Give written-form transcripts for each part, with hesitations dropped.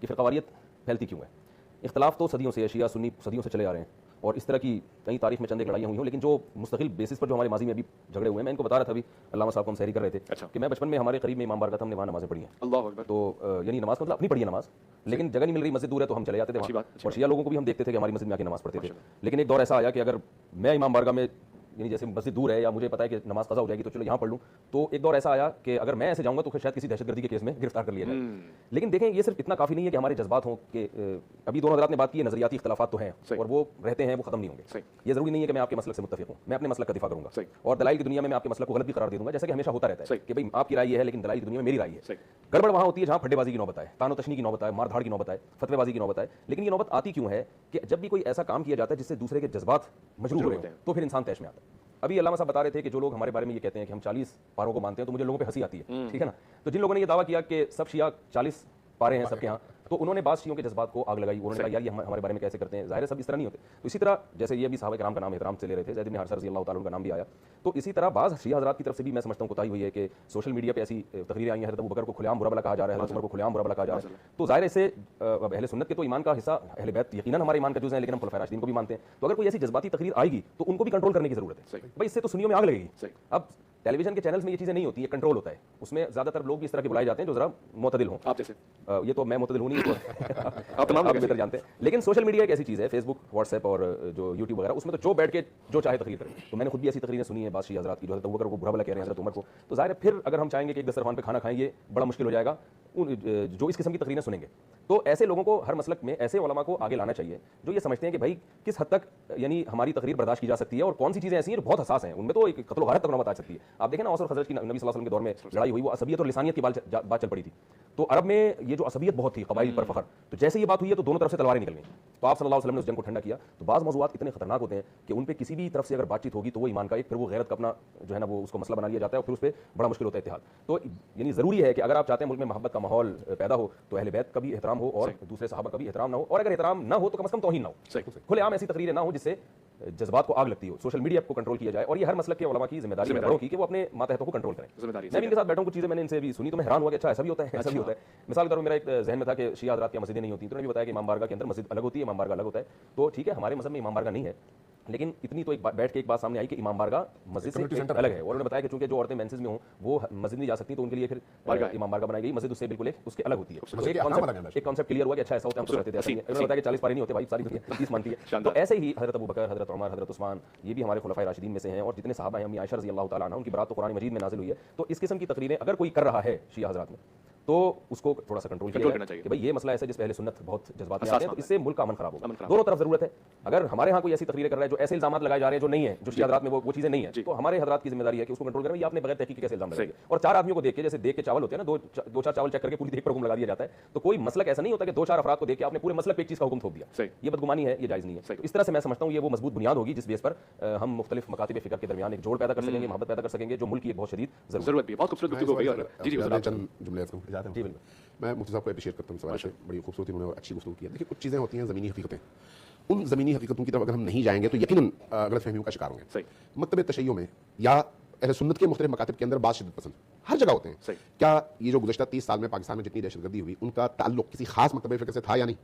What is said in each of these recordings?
کہ فرقواریت پھیلتی کیوں ہے. اختلاف تو صدیوں سے ہے, شیعہ سنی صدیوں سے چلے آ رہے ہیں, اور اس طرح کی کئی تاریخ میں چند ایک لڑائیاں ہوئی ہوں, لیکن جو مستقل بیسس پر جو ہمارے ماضی میں ابھی جھگڑے ہوئے ہیں, میں ان کو بتا رہا تھا ابھی علامہ صاحب کو ہم سحری کر رہے تھے کہ میں بچپن میں ہمارے قریب میں امام بارگاہ تھا, ہم نے وہاں نمازیں پڑھی ہیں. اللہ اکبر. تو یعنی نماز کا مطلب اپنی پڑھی ہے نماز, لیکن جگہ نہیں مل رہی, مسجد دور ہے تو ہم چلے جاتے تھے وہاں, اور شیعہ لوگوں کو بھی ہم دیکھتے تھے کہ ہماری مسجد میں آ کے نماز پڑھتے تھے. لیکن ایک دور ایسا آیا کہ اگر میں امام بارگاہ میں یعنی جیسے مسجد دور ہے یا مجھے پتا ہے کہ نماز قضا ہو جائے گی تو چلو یہاں پڑھ لوں, تو ایک دور ایسا آیا کہ اگر میں ایسے جاؤں گا تو شاید کسی دہشت گردی کے کیس میں گرفتار کر لیا جائے. لیکن دیکھیں یہ صرف اتنا کافی نہیں ہے کہ ہمارے جذبات ہوں, کہ ابھی دونوں حضرات نے بات کی ہے, نظریاتی اختلافات تو ہیں اور وہ رہتے ہیں, وہ ختم نہیں ہوں گے. یہ ضروری نہیں ہے کہ میں آپ کے مسلک سے متفق ہوں, میں اپنے مسلک کا دفاع کروں گا, اور دلائل کی دنیا میں آپ کے مسلک کو غلط بھی قرار دے دوں گا, جیسا کہ ہمیشہ ہوتا رہتا ہے کہ بھائی آپ کی رائے یہ ہے لیکن دلائل کی دنیا میں میری رائے ہے. گڑبڑ وہاں ہوتی ہے جہاں پھڈے بازی کی نوبت ہے, تان و تشنی کی نوبت ہے, مار دھاڑ کی نوبت ہے, فتوی بازی کی نوبت ہے. لیکن یہ نوبت آتی کیوں ہے کہ جب بھی کوئی ایسا کام کیا جاتا ہے جس سے دوسرے کے جذبات مجروح ہوتے ہیں تو پھر انسان طیش میں آتا ہے. ابھی علامہ صاحب بتا رہے تھے کہ جو لوگ ہمارے بارے میں یہ کہتے ہیں کہ ہم 40 پاروں کو مانتے ہیں, تو مجھے لوگوں پہ ہنسی آتی ہے, ٹھیک ہے نا. تو جن لوگوں نے یہ دعویٰ کیا کہ سب شیعہ 40 پارے ہیں سب کے ہاں, تو انہوں نے بعض شیعوں کے جذبات کو آگ لگائی, انہوں نے کہا یار یہ ہمارے بارے میں کیسے کرتے ہیں, ظاہر ہے سب اس طرح نہیں ہوتے. تو اسی طرح جیسے یہ بھی صحابہ کرام کا نام احترام سے لے رہے تھے, زید بن حارثہ رضی اللہ تعالیٰ عنہ کا نام بھی آیا, تو اسی طرح بعض شیعہ حضرات کی طرف سے بھی میں سمجھتا ہوں کوتاہی ہوئی ہے کہ سوشل میڈیا پہ ایسی تقریریں آئی ہیں, حضرت ابوبکر کو کھلے عام برا بھلا کہا جا رہا ہے, حضرت عمر کو کھلے عام برا بھلا کہا جا رہا ہے. تو ظاہر ہے اس سے اہل سنت کے تو ایمان کا حصہ, اہل بیت یقیناً ہمارے ایمان کا جزء ہے, لیکن ہم خلفائے راشدین کو بھی مانتے ہیں. تو اگر کوئی ایسی جذباتی تقریر آئے گی تو ان کو بھی کنٹرول کرنے کی ضرورت ہے. بھائی اس سے تو سنیوں میں آگ لگے گی. اب ٹیلی ویژن کے چینلز میں یہ چیزیں نہیں ہوتی, یہ کنٹرول ہوتا ہے, اس میں زیادہ تر لوگ اس طرح کے بلائے جاتے ہیں جو ذرا معتدل ہوں. آپ جیسے یہ تو میں معتدل ہوں نہیں, آپ تمام آپ بہتر جانتے ہیں. لیکن سوشل میڈیا ایک ایسی چیز ہے, فیس بک, واٹس ایپ اور جو یوٹیوب وغیرہ, اس میں تو جو بیٹھ کے جو چاہے تقریر کرے. تو میں نے خود بھی ایسی تقریریں سنی ہیں بعض شیعہ حضرات کی جو حضرت ابوبکر کو برا بھلا کہہ رہے ہیں, حضرت عمر کو. تو ظاہر ہے پھر اگر ہم چاہیں گے کہ ایک دسترخوان پہ کھانا کھائیں, یہ بڑا مشکل ہو جائے گا جو اس قسم کی تقریریں سنیں گے. تو ایسے لوگوں کو ہر مسلک میں ایسے علماء کو آگے لانا چاہیے جو یہ سمجھتے ہیں کہ بھائی کس حد تک یعنی ہماری تقریر برداشت کی جا سکتی ہے, اور کون سی چیزیں ایسی ہیں جو بہت حساس ہیں, ان میں تو ایک قتل و غارت تک نوبت آ سکتی ہے. آپ دیکھیں نا اوس اور خزرج کی نبی صلی اللہ علیہ وسلم کے دور میں لڑائی ہوئی, وہ عصبیت اور لسانیت کی بات چل پڑی تھی. تو عرب میں یہ جو عصبیت بہت تھی, قبائل پر فخر, تو جیسے یہ بات ہوئی ہے تو دونوں طرف سے تلواریں نکل گئیں. تو آپ صلی اللہ علیہ وسلم نے اس جنگ کو ٹھنڈا کیا. تو بعض موضوعات اتنے خطرناک ہوتے ہیں کہ ان پہ کسی بھی طرف سے اگر بات چیت ہوگی تو وہ ایمان کا ایک, پھر وہ غیرت کا اپنا جو ہے نا وہ اس کو مسئلہ بنا لیا جاتا ہے, اور پھر اس پہ بڑا مشکل ہوتا ہے اتحاد. تو یعنی ضروری ہے کہ اگر آپ چاہتے ہیں ملک میں محبت کا ماحول پیدا ہو تو اہل بیت کا بھی احترام ہو اور دوسرے صحابہ کا بھی احترام نہ ہو, اور اگر احترام نہ ہو تو کم از کم توہین نہ ہو, کھلے عام ایسی تقریریں نہ ہو جس سے جذبات کو آگ لگتی ہو. سوشل میڈیا کو کنٹرول کیا جائے, اور یہ ہر مسلک کے علماء کی ذمہ داری ہے بڑوں کی کہ وہ اپنے ماتحتوں کو کنٹرول کریں. میں بھی ان کے ساتھ بیٹھا ہوں, کچھ چیزیں میں نے ان سے بھی سنی تو میں حیران ہوا کہ اچھا ایسا بھی ہوتا ہے, ایسا بھی ہوتا ہے. مثال کے طور پر میرا ایک ذہن میں تھا کہ شیعہ حضرات کی مسجدیں نہیں ہوتی, تو انہوں نے بھی بتایا کہ امام بارگاہ کے اندر مسجد الگ ہوتی ہے, امام بارگاہ الگ ہوتا ہے. تو ٹھیک ہے ہمارے مذہب میں امام بارگاہ نہیں ہے, لیکن اتنی تو ایک بیٹھ کے ایک بات سامنے آئی کہ امام بارگاہ مسجد سے الگ ہے, اور انہوں نے بتایا کہ چونکہ جو عورتیں مینسز میں ہوں وہ مسجد نہیں جا سکتی, تو ان کے لیے پھر امام بارگاہ بنائی گئی, مسجد اس سے بالکل اس کے الگ ہوتی ہے. ایک کانسیپٹ کلیئر ہوا کہ اچھا ایسا ہوتا ہے, ہم تو کہتے تھے. انہوں نے بتایا کہ 40 پارے نہیں ہوتے بھائی, ساری دنیا 30 مانتی ہے. تو ایسے ہی حضرت ابوبکر, حضرت عمر, حضرت عثمان, یہ بھی ہمارے خلفائے راشدین میں سے ہیں, اور جتنے صحابہ ہیں, امی عائشہ رضی اللہ تعالیٰ عنہا, ان کی برات تو قرآن مجید میں نازل ہوئی ہے. تو اس قسم کی تقریریں اگر کوئی کر رہا ہے شیعہ حضرات میں تو اس کو تھوڑا سا کنٹرول کرنا چاہیے کہ بھائی یہ مسئلہ ایسا جس پہ اہل سنت بہت جذبات میں آتے ہیں, تو اس سے ملک کا امن خراب ہوگا. دونوں طرف ضرورت ہے. اگر ہمارے ہاں کوئی ایسی تقریریں کر رہا ہے جو ایسے الزامات لگائے جا رہے ہیں جو نہیں ہیں, جو شیعہ حضرات میں وہ چیزیں نہیں ہیں, تو ہمارے حضرات کی ذمہ داری ہے کہ اس کو کنٹرول کریں. یہ آپ نے بغیر تحقیق کے کیسے الزام لگائے, اور 4 آدمیوں کو دیکھ کے, جیسے دیکھ کے چاول ہوتے ہیں نا, 2-4 چاول چیک کر کے پوری دیکھ پر حکم لگا دیا جاتا ہے. تو کوئی مسلک ایسا نہیں ہوتا کہ 2-4 افراد کو دیکھ کے آپ نے پورے مسلک پہ ایک چیز کا حکم تھوپ دیا. یہ بدگمانی ہے, یہ جائز نہیں ہے. اس طرح سے میں سمجھتا ہوں یہ وہ مضبوط بنیاد ہوگی جس بیس پر ہم مختلف مکاتب فکر کے درمیان ایک جوڑ پیدا کر سکیں گے, محبت پیدا کر سکیں گے, جو ملک کی ایک بہت شدید ضرورت بھی ہے. بہت خوبصورت گفتگو ہوئی. جی جی چند جملے جی میں مفتی صاحب کو اپریشیٹ کرتا ہوں, سوال سے بڑی خوبصورتی انہوں نے اور اچھی گفتگو کی ہے. دیکھیے کچھ چیزیں ہوتی ہیں زمینی حقیقتیں, ان زمینی حقیقتوں کی طرف اگر ہم نہیں جائیں گے تو یقیناً غلط فہمیوں کا شکار ہوں گے. مکتب تشیع میں یا اہل سنت کے مختلف مکاتب کے اندر بعض شدت پسند ہر جگہ ہوتے ہیں. کیا یہ جو گزشتہ 30 سال میں پاکستان میں جتنی دہشت گردی ہوئی ان کا تعلق کسی خاص مکتب فکر سے تھا یا نہیں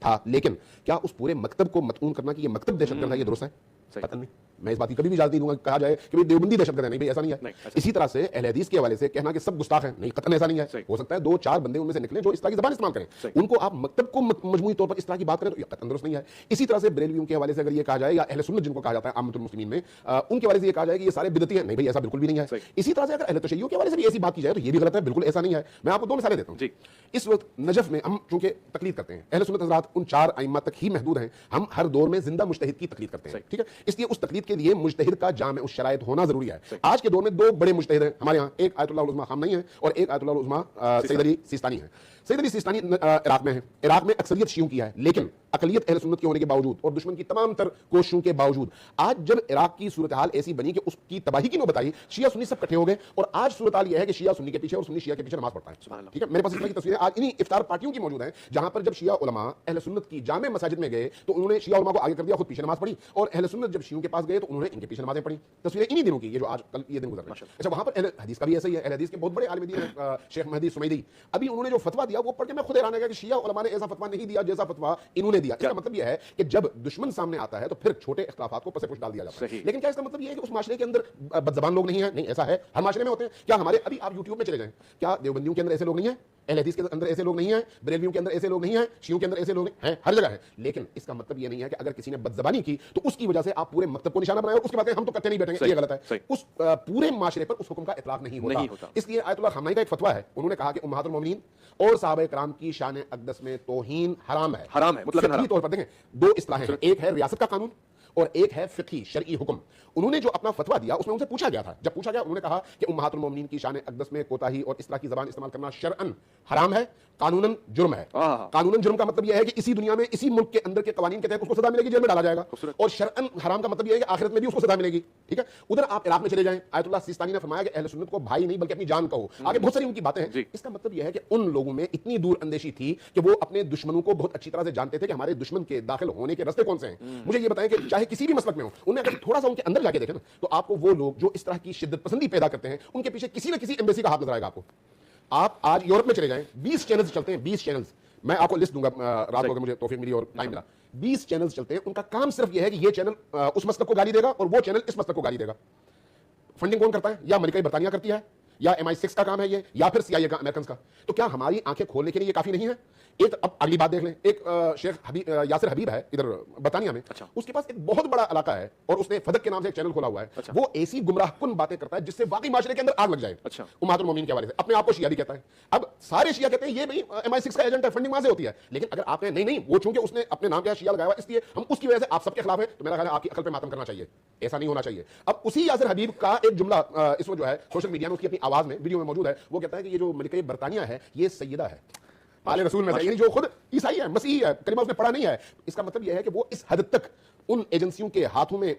تھا, لیکن کیا اس پورے مکتب کو مطعون کرنا کہ یہ مکتب دہشت گرد ہے یہ درست ہے؟ پتہ نہیں. میں اس بات کی کبھی بھی اجازت نہیں دوں گا کہ کہا جائے کہ دیوبندی دہشت گرد ہے, نہیں بھائی ایسا نہیں ہے. اسی طرح سے اہل حدیث کے حوالے سے کہنا کہ سب گستاخ ہیں, نہیں قطعاً ایسا نہیں ہے. ہو سکتا ہے 2-4 بندے ان میں سے نکلیں جو اس طرح کی زبان استعمال کریں, ان کو آپ مکتب کو مجموعی طور پر اس طرح کی بات کریں تو یہ قطعاً درست نہیں ہے. اسی طرح سے بریلویوں کے حوالے سے اگر یہ کہا جائے یا اہل سنت جن کو کہا جاتا ہے عامۃ المسلمین میں, ان کے حوالے سے یہ کہا جائے کہ یہ سارے بدعتی ہیں, نہیں بھائی ایسا بالکل بھی نہیں ہے. اسی طرح سے اگر اہل تشیع کے حوالے سے بھی ایسی بات کی جائے تو یہ بھی غلط ہے, بالکل ایسا نہیں ہے. میں آپ کو 2 مثالیں دیتا ہوں. اس وقت نجف میں ہم چونکہ تقلید کرتے ہیں, اہل سنت حضرات ان 4 ائمہ تک ہی محدود ہیں, ہم ہر دور میں زندہ مجتہد کی تقلید کرتے ہیں, ٹھیک ہے. اس لیے اس تقلید کے لیے مجتہد کا جامع الشرائط ہونا ضروری ہے. آج کے دور میں 2 بڑے مجتہد ہیں ہمارے ہاں, ایک آیت اللہ العظمیٰ خامنئی ہے اور ایک آیت اللہ العظمیٰ سید علی سیستانی ہے. سید علی سیستانی عراق میں ہے, عراق میں اکثریت شیعوں کی ہے, لیکن اقلیت اہل سنت کے ہونے کے باوجود اور دشمن کی تمام تر کوششوں کے باوجود آج جب عراق کی صورتحال ایسی بنی کہ اس کی تباہی کی نوبت آئی, شیعہ سنی سب اکٹھے ہو گئے, اور آج صورتحال یہ ہے کہ شیعہ سنی کے پیچھے اور سنی شیعہ کے پیچھے نماز پڑھتا ہے. ٹھیک ہے, میرے پاس اس طرح کی تصویریں آج انہی افطار پارٹیوں کی موجود ہیں جہاں پر جب شیعہ علماء اہل سنت کی جامع مساجد میں گئے تو انہوں نے شیعہ علماء کو آگے کر دیا, خود پیچھے نماز پڑھی, اور اہل سنت جب شیعوں کے پاس گئے تو انہوں نے ان کے پیچھے نمازیں پڑھی. تصویریں انہی دنوں کی, یہ جو آج کل یہ دن گزر رہے ہیں. اچھا, وہاں پر اہل حدیث کا بھی ایسا ہی ہے. اہل حدیث کے بہت بڑے عالم دین ہیں شیخ مہدی سمیدی, ابھی انہوں نے جو فتویٰ دیا وہ پڑھ کے میں خود حیران ہے کہ شیعہ علماء نے ایسا فتوا نہیں دیا جیسا فتوا انہوں نے دیا. اس کا مطلب یہ ہے کہ جب دشمن سامنے آتا ہے تو پھر چھوٹے اختلافات کو پسے پش ڈال دیا جاتا ہے. لیکن کیا اس کا مطلب یہ ہے کہ اس معاشرے کے اندر بد زبان لوگ نہیں ہیں؟ نہیں, ایسا ہے, ہر معاشرے میں ہوتے ہیں. کیا ہمارے ابھی آپ یوٹیوب میں چلے جائیں, کیا دیوبندیوں کے اندر ایسے لوگ نہیں ہیں؟ اہل حدیث کے اندر ایسے لوگ نہیں ہیں؟ بریلویوں کے اندر ایسے لوگ نہیں ہیں؟ شیعوں کے اندر ایسے لوگ ہیں؟ ہر جگہ ہیں. لیکن اس کا مطلب یہ نہیں ہے کہ اگر کسی نے بد زبانی کی تو اس کی وجہ سے آپ پورے مکتب کو نشانہ بنائیں اور اس کے بعد ہم تو کٹے نہیں بیٹھیں گے, یہ غلط ہے. اس پورے معاشرے پر اس حکم کا اطلاق نہیں ہوتا. اس لیے آیت اللہ خامنئی کا ایک فتویٰ ہے, انہوں نے کہا کہ امہات المومنین اور صحابہ کرام کی شان اقدس میں توہین حرام ہے. حرام ہے مطلق فقہی طور پر دیکھیں دو اصطلاحیں ہیں, ایک ہے ریاست کا قانون اور ایک ہے فقہی شرعی حکم. انہوں نے جو اپنا فتویٰ دیا اس میں ان سے پوچھا گیا تھا, جب پوچھا گیا انہوں نے کہا کہ امہات المومنین کی شان اقدس میں کوتاہی اور اس طرح کی زبان استعمال کرنا شرعن حرام ہے, قانوناً جرم ہے. قانوناً جرم کا مطلب یہ ہے کہ اسی دنیا میں اسی ملک کے اندر کے قوانین کے تحت اس کو سزا ملے گی, جیل میں ڈالا جائے گا. اور شرعن حرام کا مطلب یہ ہے کہ آخرت میں بھی اس کو سزا ملے گی. ٹھیک ہے, ادھر آپ عراق میں چلے جائیں, آیت اللہ سیستانی نے فرمایا کہ اہل سنت کو بھائی نہیں بلکہ اپنی جان کہو. آگے بہت ساری ان کی باتیں ہیں. اس کا مطلب یہ ہے کہ ان لوگوں میں اتنی دور اندیشی تھی کہ وہ اپنے دشمنوں کو بہت اچھی طرح سے جانتے تھے کہ ہمارے دشمن کے داخل ہونے کے راستے کون سے ہیں. مجھے یہ بتائیں کہ چاہے کسی بھی مسلک میں ہو, انہیں اگر تھوڑا سا ان کے اندر جا کے دیکھیں نا تو آپ کو وہ لوگ جو اس طرح کی شدت پسندی پیدا کرتے ہیں ان کے پیچھے کسی نہ کسی ایمبیسی کا ہاتھ نظر آئے گا آپ کو. آپ آج یورپ میں چلے جائیں, 20 چینلز چلتے ہیں, 20 چینلز, میں آپ کو لسٹ دوں گا رات کو اگر مجھے توفیق ملی اور ٹائم ملا. 20 چینلز چلتے ہیں, ان کا کام صرف یہ ہے کہ یہ چینل اس مسلک کو گالی دے گا اور وہ چینل اس مسلک کو گالی دے گا. فنڈنگ کون کرتا ہے؟ یا ملکہ برطانیہ کرتی ہے, یا MI6 کا کام ہے یہ, یا پھر CIA کا, امریکنز کا. تو کیا ہماری آنکھیں کھولنے کے لیے یہ کافی نہیں ہے؟ ایک اب اگلی بات دیکھ لیں, ایک شیخ یاسر حبیب ہے ادھر برطانیہ میں, اس کے پاس ایک بہت بڑا علاقہ ہے اور اس نے فدق کے نام سے ایک چینل کھولا ہوا ہے. وہ ایسی گمراہ کن باتیں کرتا ہے جس سے واقعی معاشرے کے اندر آگ لگ جائے. امہات المومنین کے حوالے سے اپنے آپ کو شیعہ بھی کہتا ہے. اب سارے شیعہ کہتے ہیں یہ بھائی MI6 کا ایجنٹ ہے, فنڈنگ وہاں سے ہوتی ہے. لیکن اگر آپ نے نہیں وہ چونکہ اس نے اپنے نام کیا شیعہ لگایا ہوا اس لیے ہم اس کی وجہ سے آپ سب کے خلاف ہیں, تو میرا خیال ہے آپ کی عقل پہ ماتم کرنا چاہیے, ایسا نہیں ہونا چاہیے. اب اسی یاسر حبیب کا ایک جملہ اس میں جو ہے سوشل میڈیا میں اس کی اپنی آواز میں ویڈیو میں موجود ہے, وہ کہتا ہے کہ یہ جو ملکہ برطانیہ ہے یہ سیدہ ہے آل رسول میں سے, یعنی جو خود عیسائی ہے, مسیحی ہے, کلمہ اس نے پڑھا نہیں ہے. اس کا مطلب یہ ہے کہ وہ اس حد تک ان ایجنسیوں کے ہاتھوں میں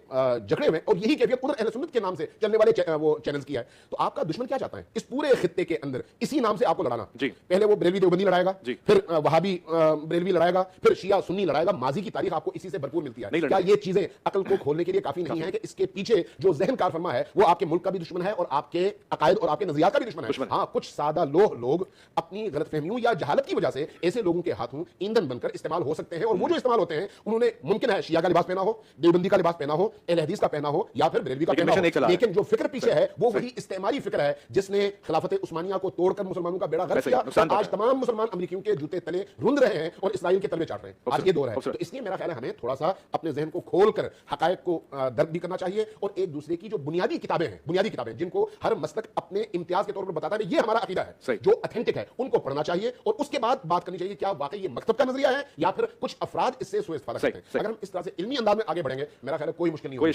جکڑے ہوئے, اور یہی کیفیت ادھر اہل سنت کے نام سے چلنے والے وہ چینلز کی ہے. تو آپ کا دشمن کیا چاہتا ہے اس پورے خطے کے اندر اسی نام سے آپ کو لڑانا؟ پہلے وہ بریلوی دیوبندی لڑائے گا, پھر وہابی بریلوی لڑائے گا, پھر شیعہ سنی لڑائے گا. ماضی کی تاریخ آپ کو اسی سے بھرپور ملتی ہے. کیا یہ چیزیں عقل کو کھولنے کے لیے کافی نہیں ہے کہ اس کے پیچھے جو ذہن کار فرما ہے وہ آپ کے ملک کا بھی دشمن ہے اور آپ کے عقائد اور آپ کے نظریات کا بھی دشمن ہے؟ ہاں, کچھ سادہ لوگ اپنی غلط فہمیوں یا جہالت کی وجہ سے ایسے لوگوں کے ہاتھوں ایندھن بن کر استعمال ہو سکتے ہیں, اور وہ جو استعمال ہوتے ہیں انہوں نے ممکن ہے شیعہ کا لباس پہنا ہو, دیوبندی کا لباس پہنا ہو, اہل حدیث کا پہنا ہو, یا پھر بریلوی کا پہنا ہو, لیکن جو فکر پیچھے ہے وہ وہی استعماری فکر ہے جس نے خلافت عثمانیہ کو توڑ کر مسلمانوں کا بیڑا غرق کیا. آج تمام مسلمان امریکیوں کے جوتے تلے رند رہے ہیں اور اسرائیل کے تلوے چاٹ رہے ہیں. آج یہ دور ہے. تو اس لیے میرا خیال ہے ہمیں تھوڑا سا اپنے ذہن کو کھول کر حقائق کو درک بھی کرنا چاہیے, اور ایک دوسرے کی جو بنیادی کتابیں جن کو ہر مسلک اپنے امتیاز کے طور پر بتاتا ہے یہ ہمارا عقیدہ ہے جو اتھینٹک ہے, ان کو پڑھنا چاہیے اور اس کے بعد بات کرنی چاہیے کیا واقعی یہ مکتب کا نظریہ ہے یا پھر کچھ افراد اس سے سوء استفادہ کرتے ہیں. اگر ہم اس طرح سے علمی انداز میں آگے بڑھیں گے میرا خیال ہے کوئی مشکل نہیں ہوگی.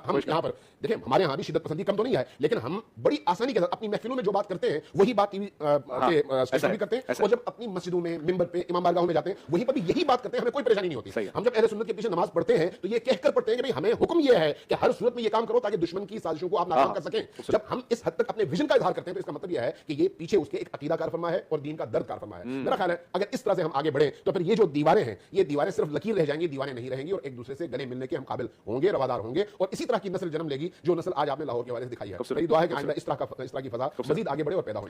ہم یہاں پر دیکھیں ہمارے یہاں بھی شدت پسندی کم تو نہیں ہے, لیکن ہم بڑی آسانی کے ساتھ اپنی محفلوں میں جو بات کرتے ہیں وہی بات ٹی وی کے اسٹیشن بھی کرتے ہیں, اور جب اپنی مسجدوں میں منبر پہ امام بارگاہوں میں جاتے ہیں وہیں پر بھی یہی بات کرتے ہیں, ہمیں کوئی پریشانی نہیں ہوتی. ہم جب اہل سنت کے پیچھے نماز پڑھتے ہیں تو یہ کہہ کر پڑھتے ہیں کہ بھائی ہمیں حکم یہ ہے کہ ہر صورت میں یہ کام کرو تاکہ دشمن کی سازشوں کو آپ ناکام کر سکیں. جب ہم اس حد تک اپنے ویژن کا اظہار کرتے ہیں تو اس کا مطلب یہ ہے کہ یہ پیچھے اس کے ایک عقیدہ کار فرما ہے اور دین کا درد کار فرما ہے. میرا خیال ہے اگر اس طرح سے ہم آگے بڑھیں تو پھر یہ جو دیواریں ہیں یہ دیواریں صرف لکیر رہ جائیں گی, دیواریں نہیں رہیں گی, اور ایک دوسرے سے گلے ملنے کے ہم قابل ہوں گے, روادار ہوں گے, اور اسی طرح کی نسل جنم لے گی جو نسل آج آپ نے لاہور کے حوالے سے دکھائی ہے. میری دعا ہے کہ آئندہ اس طرح کی فضا مزید آگے بڑھے اور پیدا ہو.